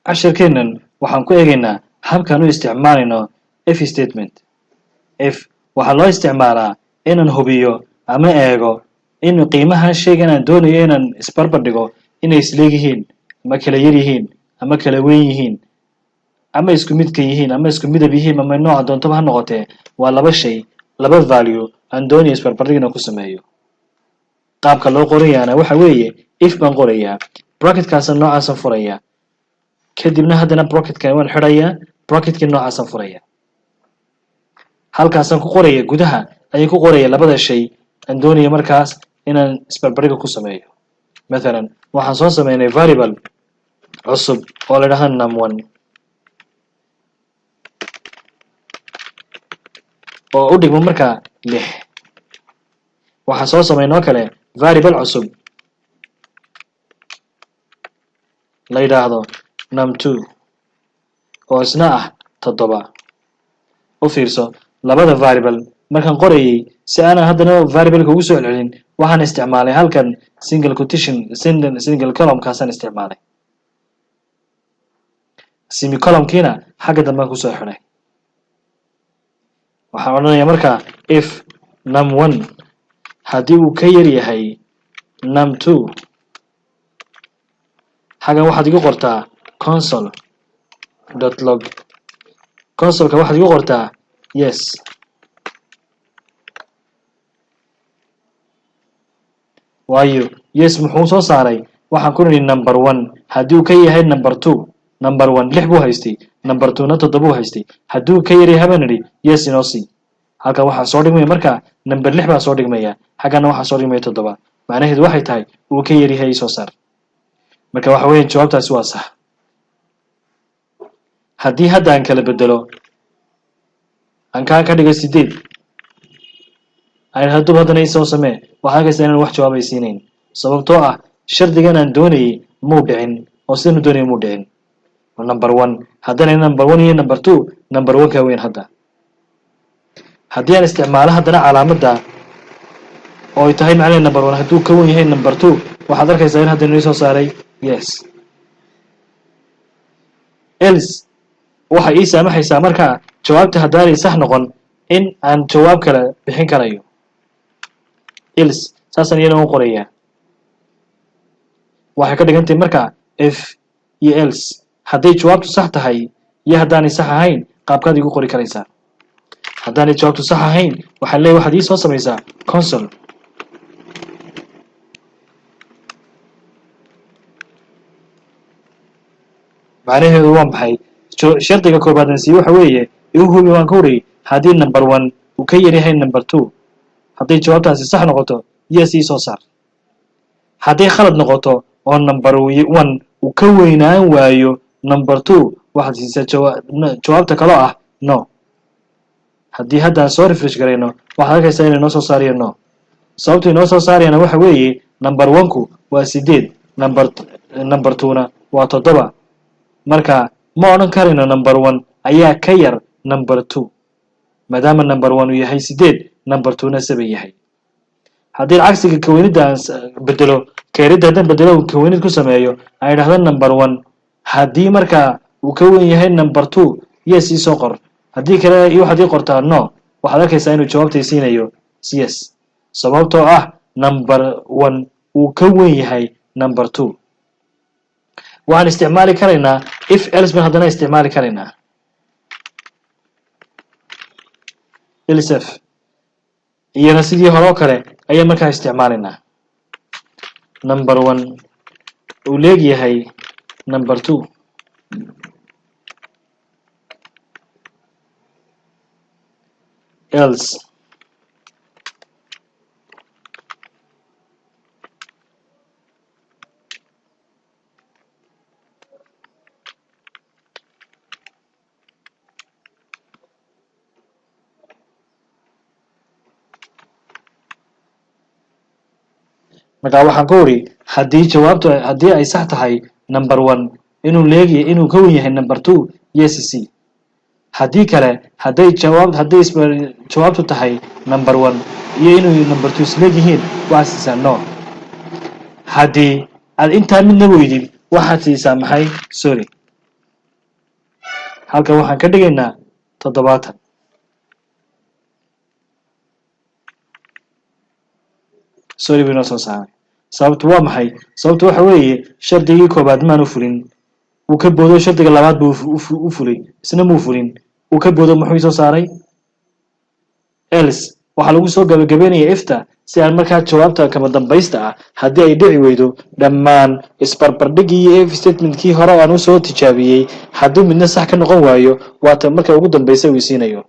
casharkeennan waxaan ku eegaynaa habkaan u isticmaalayno if statement. if waxaa loo isticmaalaa inaan hubiyo ama eego in qiimaha shaygan aan doonayo inaan isbarbar dhigo inay isleeyihiin ama kala yar yihiin ama kala weyn yihiin ama isku midka yihiin ama isku midab yihiin ama nooca doontaba ha noqotee waa laba shay laba value aan doonayo isbarbardhig inaan ku sameeyo. qaabka loo qorayaana waxa weeye if baan qorayaa bracketkaasaan noocaasan furayaa kadibna haddana bracketkan waan xidhayaa bracketkii noocaasaan furaya halkaasaan ku qoraya gudaha ayaan ku qoraya labada shay aan doonayo markaas inaan isbarbardhiga ku sameeyo. mathalan waxaan soo sameynay variable cusub oo la dhahaa num1 oo u dhigmo markaa 6. waxaan soo sameynay oo kale variable cusub la yidhaahdo num2 oo isna ah 7. u fiirso labada variable markaan qorayay si aanan haddana variable ugu soo celcelin waxaan isticmaalay halkan single quotation single column kaasaan isticmaalay semicolumkiina xagga dambe ku soo xidhay. waxaan odhanayaa markaa if num1 haddii uu ka yar yahay num2 xaggan waxaad igu qortaa console.log consoleka waxaad igu qortaa yes. waayo yes muxuu soo saaray waxaan ku nidhi number1 haddii uu ka yahay number2 number1 6 buu haystay number2na 7 buu haystay haddii uu ka yar yahay baan nidhi yes inoo sii. halkan waxaa soo dhigmaya markaa number 6 baa soo dhigmaya xaggana waxaa soo dhigmaya 7 macnaheedu waxay tahay uu ka yar yahay soo saar. marka waxa weeye jawaabtaasi waa sax. haddii hadda aan kala bedelo aan kaa ka dhigo 8 aan hadduu haddana isoo samee waxaa arkaysaa inaan wax jawaab ay siinayn sababtoo ah shardigan aan doonayay muu dhicin oo sidanu doonayay muu dhicin. number1 haddana number1 iyo number2 number1 ka weyn hadda. haddii aan isticmaalo haddana calaamadda oo ay tahay macnaheed number1 hadduu ka weyn yahay number2 waxaad arkaysaa in haddana isoo saaray yes. else waxay ii saamaxaysaa markaa jawaabta haddaanay sax noqon in aan jawaab kale bixin karayo. else saasaan iyana u qorayaa waxay ka dhigantahay markaa if iyo else hadday jawaabtu sax tahay iyo haddaanay sax ahayn qaabkaad igu qori karaysaa. haddaanay jawaabtu sax ahayn waxaan leeyahay waxaad ii soo samaysaa console macnaheedu waa maxay shardiga koobaad aan siiye waxa weeye igu hubi waan ka wariyay haddii number1 uu ka yar yahay number2 hadday jawaabtaasi sax noqoto yes ii soo saar. hadday khalad noqoto oo number1 uu ka weynaan waayo number2 waxaad siisaa jawaabta kaloo ah no. haddii haddaan soo refresh garayno waxaad arkaysaa inay noo soo saariyo no. sababtu inoo soo saarayana waxa weeye number1ku waa 8 number2na waa 7 marka ma odhan karayno number1 ayaa ka yar number2 maadaama number1 uu yahay 8 number2na 7 yahay. haddii cagsiga kaweynida aan bedelo keeridda haddaan bedelo kaweynid ku sameeyo aan idhahdo number1 haddii markaa uu ka weyn yahay number2 yes ii soo qor haddii kale waxaad ii qortaa no waxaad arkaysaa inuu jawaabtay siinayo yes sababtoo ah number1 uu ka weyn yahay number2. waxaan isticmaali karaynaa if else baan haddana isticmaali karaynaa elsef iyana sidii hore oo kale ayaan markaa isticmaalaynaa. number1 uu leegyahay number2 else markaa waxaan ka wari haddii jawaabtu haddii ay sax tahay number1 inuu ka weyn yahay number2 yes c. haddii kale hadday jawaabtu tahay number1 iyo inuu number2 isleeyihiin waxaad siisaa no. haddii aad intaa midna weydid waxaad siisaa maxay sorry halkan waxaan ka dhigaynaa 70 sorry bino soo saaray sababtu waa maxay sababtu waxa weeye shardigii koobaad maan u fulin uu ka boodo shardiga labaad buu u fulay isna muu fulin uu ka boodo muxuu soo saaray else waxa lagu soo gabagabeynaya ifta si aan markaa jawaabta kama dambaysta ah haddii ay dhici weydo dhammaan isbarbardhigii iyo if statementkii hore aan u soo tijaabiyey hadduu midna sax ka noqon waayo waata marka ugu dambaysa uu siinayo